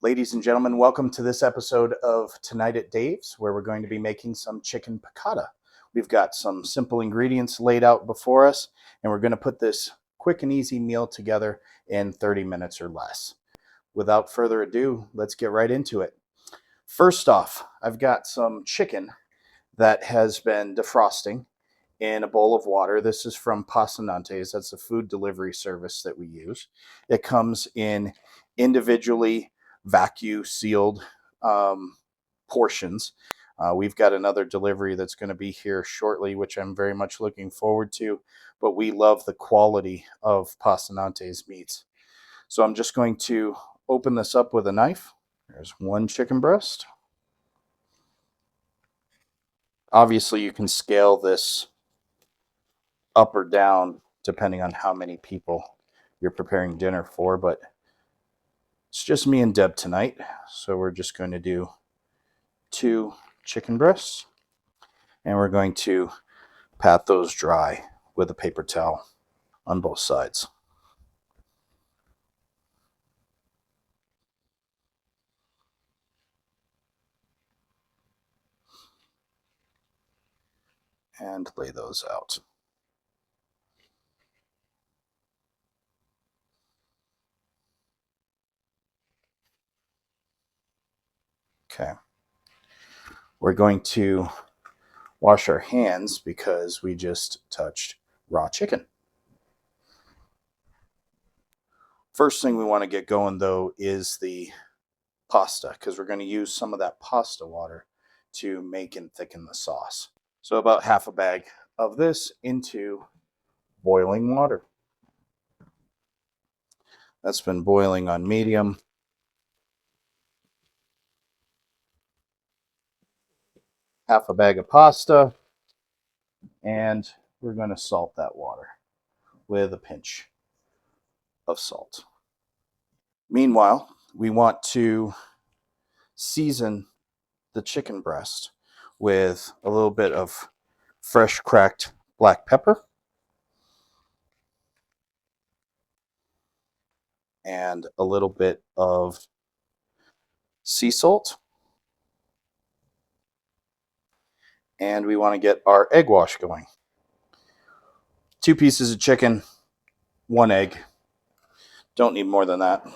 Ladies and gentlemen, welcome to this episode of Tonight at Dave's, where we're going to be making some chicken piccata. We've got some simple ingredients laid out before us, and we're going to put this quick and easy meal together in 30 minutes or less. Without further ado, let's get right into it. First off, I've got some chicken that has been defrosting in a bowl of water. This is from Pasanantes. That's a food delivery service that we use. It comes in individually vacuum sealed portions. We've got another delivery that's going to be here shortly, which I'm very much looking forward to, but we love the quality of Pasanantes meats. So I'm just going to open this up with a knife. There's one chicken breast. Obviously, you can scale this up or down depending on how many people you're preparing dinner for, but it's just me and Deb tonight, so we're just going to do 2 chicken breasts, and we're going to pat those dry with a paper towel on both sides. And lay those out. Okay. We're going to wash our hands because we just touched raw chicken. First thing we want to get going, though, is the pasta, because we're going to use some of that pasta water to make and thicken the sauce. So about half a bag of this into boiling water. That's been boiling on medium. Half a bag of pasta, and we're going to salt that water with a pinch of salt. Meanwhile, we want to season the chicken breast with a little bit of fresh cracked black pepper and a little bit of sea salt. And we want to get our egg wash going. 2 pieces of chicken, 1 egg. Don't need more than that.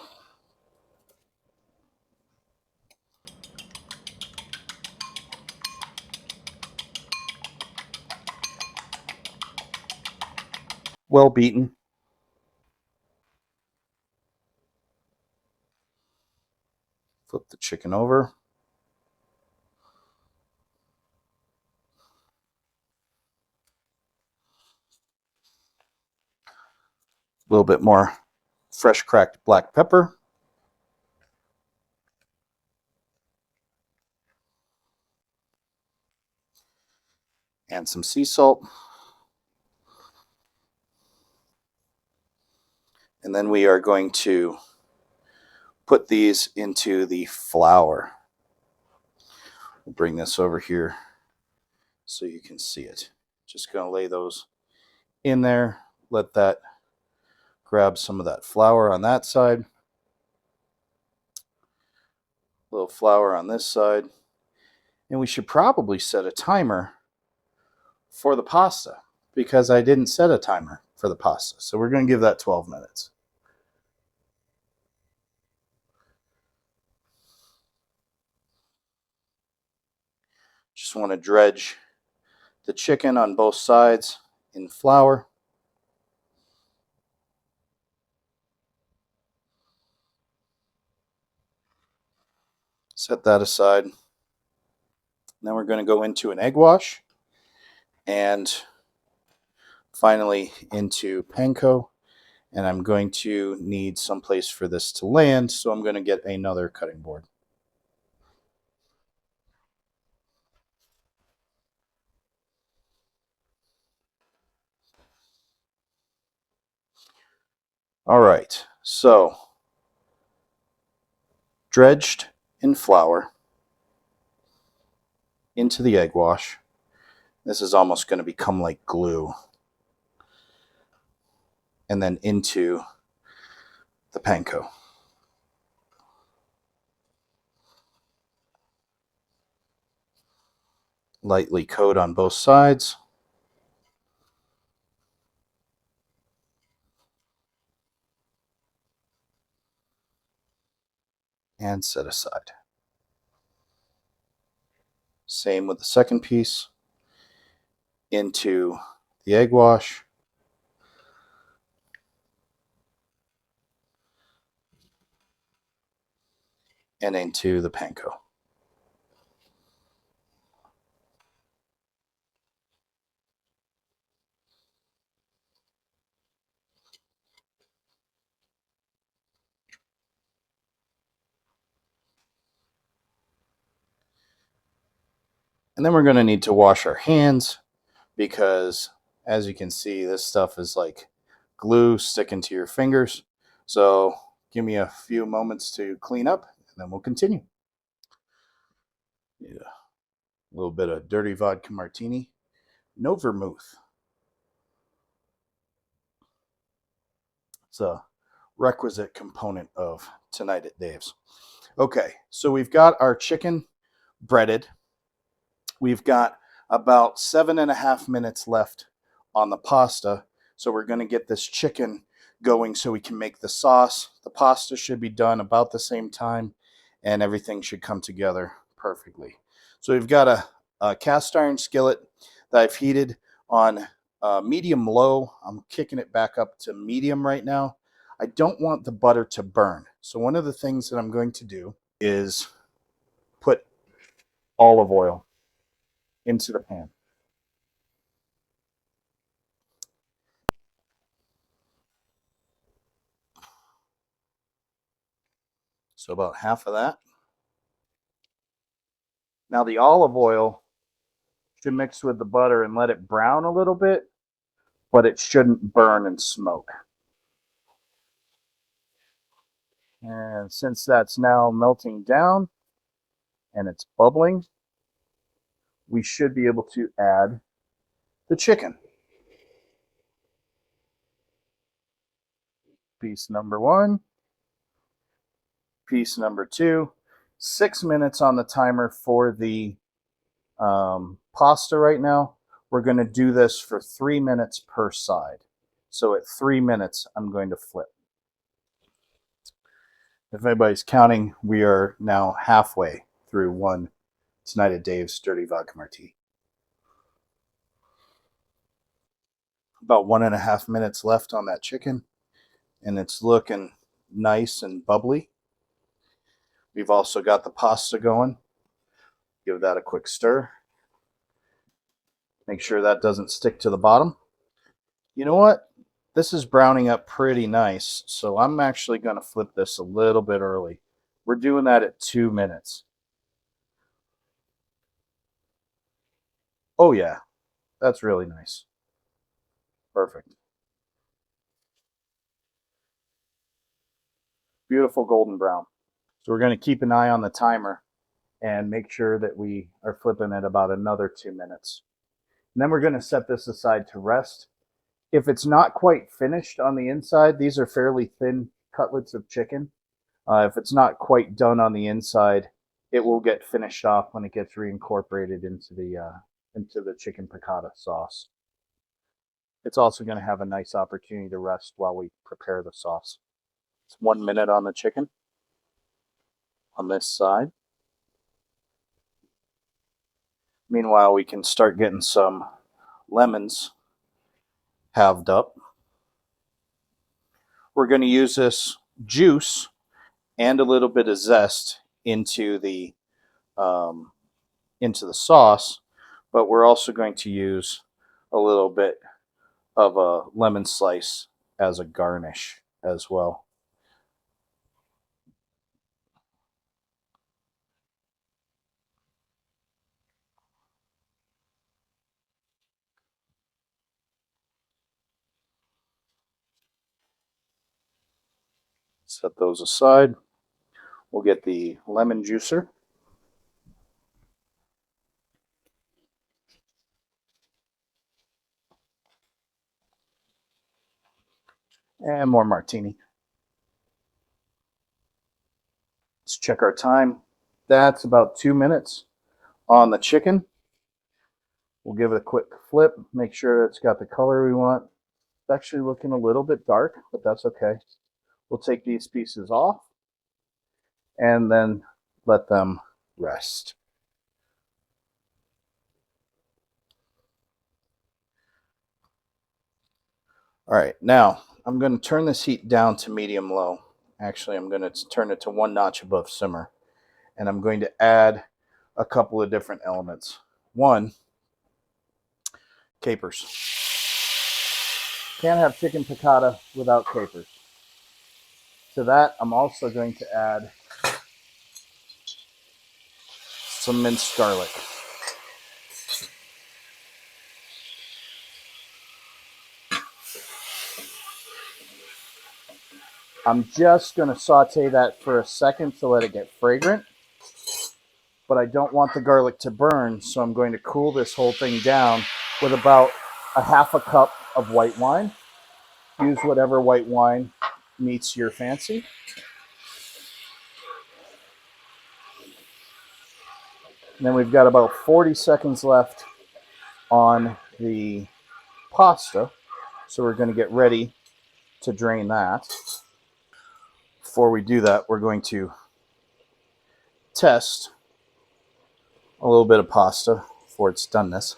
Well beaten. Flip the chicken over. A little bit more fresh cracked black pepper. And some sea salt. And then we are going to put these into the flour. We'll bring this over here so you can see it. Just going to lay those in there. Let that grab some of that flour on that side. A little flour on this side. And we should probably set a timer for the pasta, because I didn't set a timer for the pasta. So we're going to give that 12 minutes. Just want to dredge the chicken on both sides in flour. Set that aside. Then we're going to go into an egg wash, and finally into panko. And I'm going to need some place for this to land, so I'm going to get another cutting board. All right, so dredged in flour into the egg wash. This is almost going to become like glue. And then into the panko. Lightly coat on both sides. And set aside. Same with the second piece. Into the egg wash. And into the panko. And then we're going to need to wash our hands because, as you can see, this stuff is like glue sticking to your fingers. So give me a few moments to clean up and then we'll continue. Need a little bit of dirty vodka martini. No vermouth. It's a requisite component of Tonight at Dave's. Okay, so we've got our chicken breaded. We've got about 7.5 minutes left on the pasta. So we're going to get this chicken going so we can make the sauce. The pasta should be done about the same time and everything should come together perfectly. So we've got a cast iron skillet that I've heated on medium low. I'm kicking it back up to medium right now. I don't want the butter to burn. So one of the things that I'm going to do is put olive oil into the pan. So about half of that. Now the olive oil should mix with the butter and let it brown a little bit, but it shouldn't burn and smoke. And since that's now melting down and it's bubbling, we should be able to add the chicken. Piece number one, piece number two. 6 minutes on the timer for the pasta right now. We're going to do this for 3 minutes per side. So at 3 minutes, I'm going to flip. If anybody's counting, we are now halfway through one Tonight at Dave's Dirty Vodka Martini. About 1.5 minutes left on that chicken, and it's looking nice and bubbly. We've also got the pasta going. Give that a quick stir. Make sure that doesn't stick to the bottom. You know what? This is browning up pretty nice, so I'm actually going to flip this a little bit early. We're doing that at 2 minutes. Oh yeah, that's really nice. Perfect. Beautiful golden brown. So we're going to keep an eye on the timer and make sure that we are flipping it about another 2 minutes. And then we're going to set this aside to rest. If it's not quite finished on the inside, these are fairly thin cutlets of chicken. If it's not quite done on the inside, it will get finished off when it gets reincorporated into the chicken piccata sauce. It's also going to have a nice opportunity to rest while we prepare the sauce. It's 1 minute on the chicken on this side. Meanwhile, we can start getting some lemons halved up. We're going to use this juice and a little bit of zest into the sauce, but we're also going to use a little bit of a lemon slice as a garnish as well. Set those aside. We'll get the lemon juicer. And more martini. Let's check our time. That's about 2 minutes on the chicken. We'll give it a quick flip, make sure it's got the color we want. It's actually looking a little bit dark, but that's okay. We'll take these pieces off and then let them rest. All right, now I'm going to turn this heat down to medium-low. Actually, I'm going to turn it to 1 notch above simmer. And I'm going to add a couple of different elements. One, capers. Can't have chicken piccata without capers. To that, I'm also going to add some minced garlic. I'm just going to saute that for a second to let it get fragrant, but I don't want the garlic to burn, so I'm going to cool this whole thing down with about a 1/2 cup of white wine. Use whatever white wine meets your fancy. And then we've got about 40 seconds left on the pasta, so we're going to get ready to drain that. Before we do that, we're going to test a little bit of pasta for its doneness.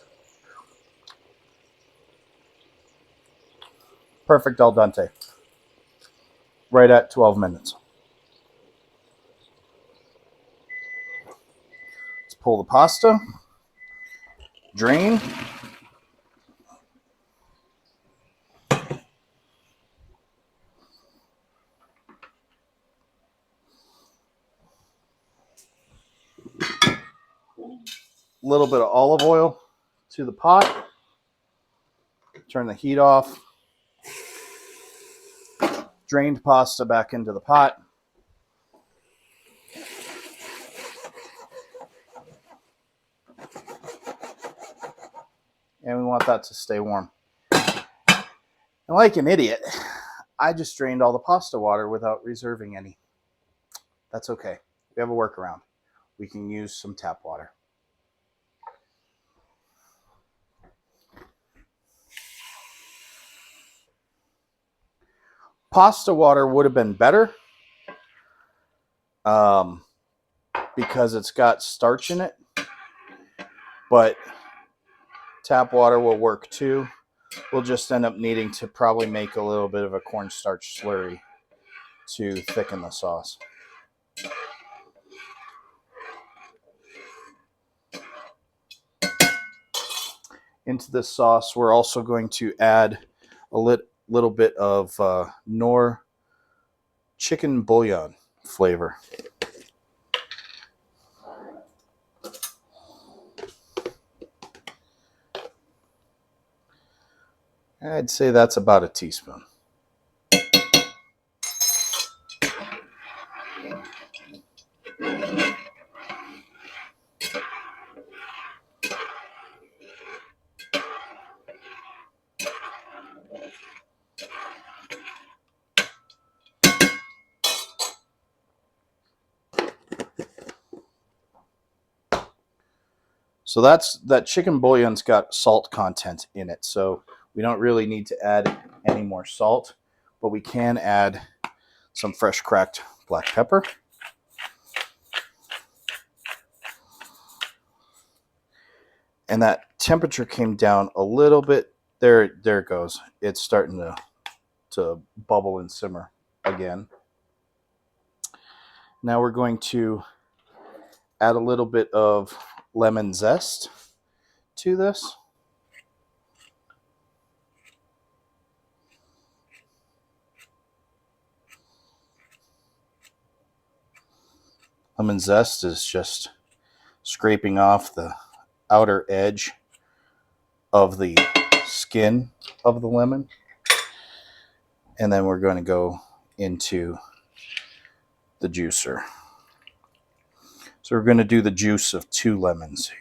Perfect al dente. Right at 12 minutes. Let's pull the pasta, drain. A little bit of olive oil to the pot. Turn the heat off. Drained pasta back into the pot. And we want that to stay warm. And like an idiot, I just drained all the pasta water without reserving any. That's okay. We have a workaround. We can use some tap water. Pasta water would have been better because it's got starch in it, but tap water will work too. We'll just end up needing to probably make a little bit of a cornstarch slurry to thicken the sauce. Into this sauce, we're also going to add a little bit of Knorr chicken bouillon flavor. I'd say that's about a teaspoon. So that chicken bouillon's got salt content in it, so we don't really need to add any more salt, but we can add some fresh cracked black pepper. And that temperature came down a little bit. There it goes. It's starting to bubble and simmer again. Now we're going to add a little bit of lemon zest to this. Lemon zest is just scraping off the outer edge of the skin of the lemon. And then we're going to go into the juicer. So we're going to do the juice of 2 lemons here.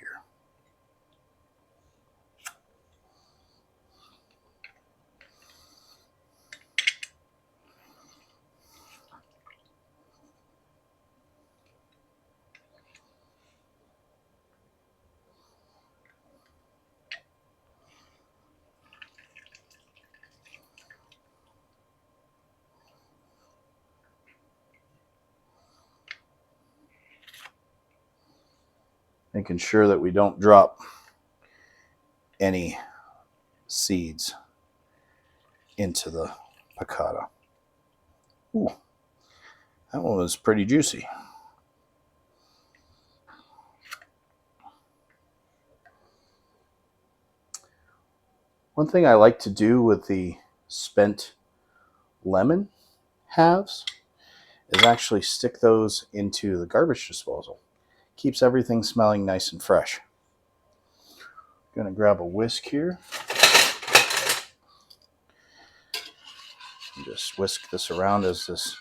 Making sure that we don't drop any seeds into the piccata. Ooh, that one was pretty juicy. One thing I like to do with the spent lemon halves is actually stick those into the garbage disposal. Keeps everything smelling nice and fresh. I'm going to grab a whisk here. And just whisk this around as this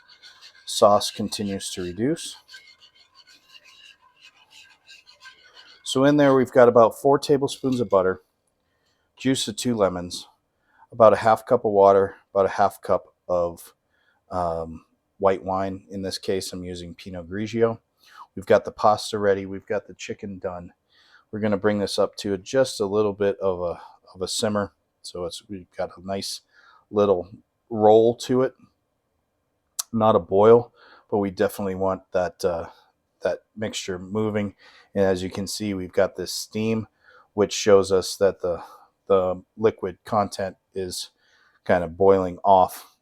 sauce continues to reduce. So in there we've got about 4 tablespoons of butter, juice of 2 lemons, about a half cup of water, about a half cup of white wine. In this case, I'm using Pinot Grigio. We've got the pasta ready. We've got the chicken done. We're going to bring this up to just a little bit of a simmer. So we've got a nice little roll to it. Not a boil, but we definitely want that that mixture moving. And as you can see, we've got this steam, which shows us that the liquid content is kind of boiling off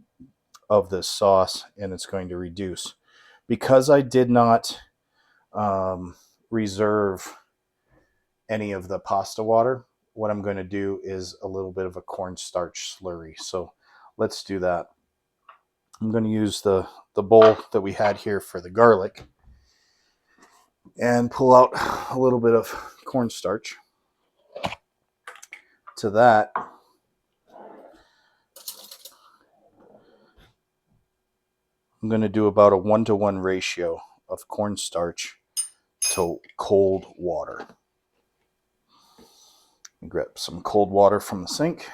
of this sauce, and it's going to reduce. Because I did not reserve any of the pasta water, what I'm going to do is a little bit of a cornstarch slurry. So let's do that. I'm going to use the bowl that we had here for the garlic and pull out a little bit of cornstarch. To that, I'm going to do about a 1-to-1 ratio of cornstarch to cold water. Grab some cold water from the sink.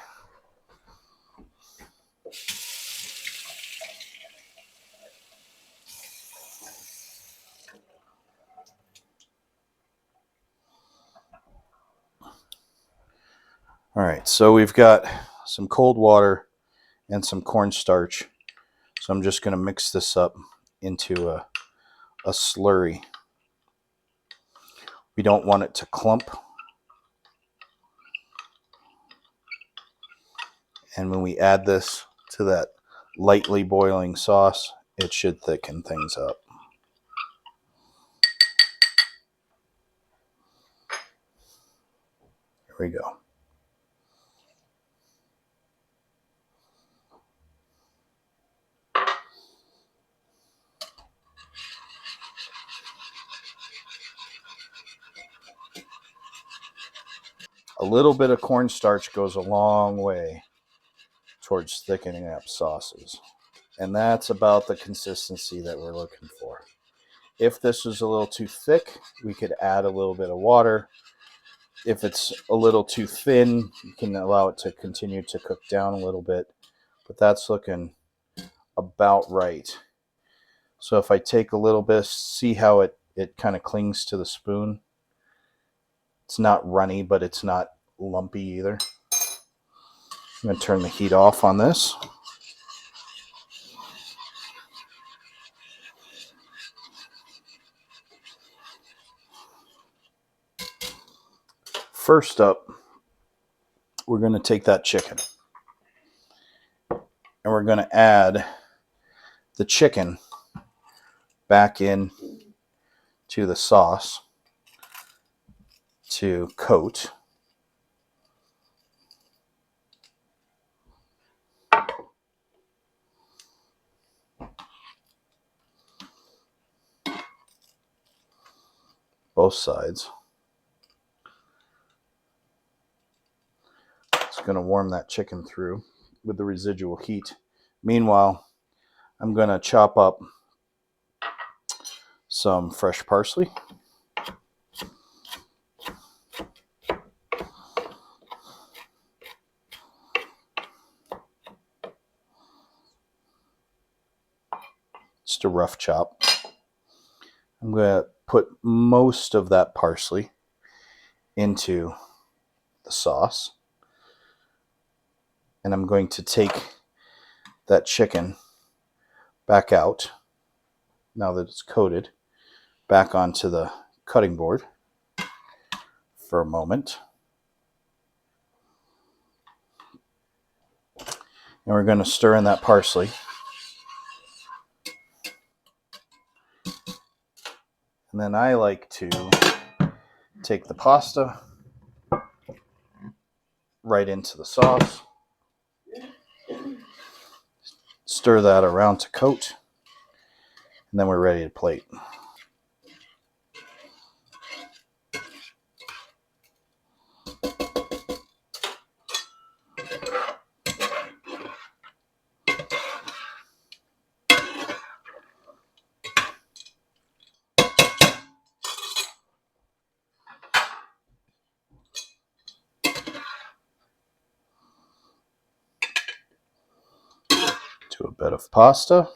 All right, so we've got some cold water and some cornstarch. So I'm just going to mix this up into a slurry. We don't want it to clump. And when we add this to that lightly boiling sauce, it should thicken things up. Here we go. A little bit of cornstarch goes a long way towards thickening up sauces. And that's about the consistency that we're looking for. If this is a little too thick, we could add a little bit of water. If it's a little too thin, you can allow it to continue to cook down a little bit. But that's looking about right. So if I take a little bit, see how it kind of clings to the spoon. It's not runny, but it's not lumpy either. I'm going to turn the heat off on this. First up, we're going to take that chicken and we're going to add the chicken back in to the sauce to coat. Both sides. It's going to warm that chicken through with the residual heat. Meanwhile, I'm going to chop up some fresh parsley. Just a rough chop. I'm going to put most of that parsley into the sauce. And I'm going to take that chicken back out, now that it's coated, back onto the cutting board. for a moment. And we're going to stir in that parsley. And then I like to take the pasta right into the sauce. Stir that around to coat. And then we're ready to plate. To a bit of pasta.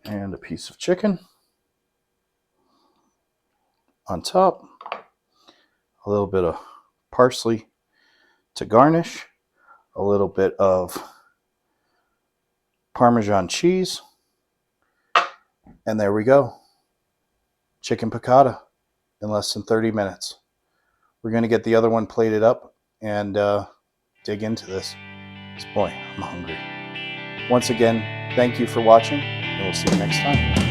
And a piece of chicken on top. A little bit of parsley to garnish. A little bit of Parmesan cheese. And there we go. Chicken piccata in less than 30 minutes. We're going to get the other one plated up and dig into this. Boy, I'm hungry. Once again, thank you for watching, and we'll see you next time.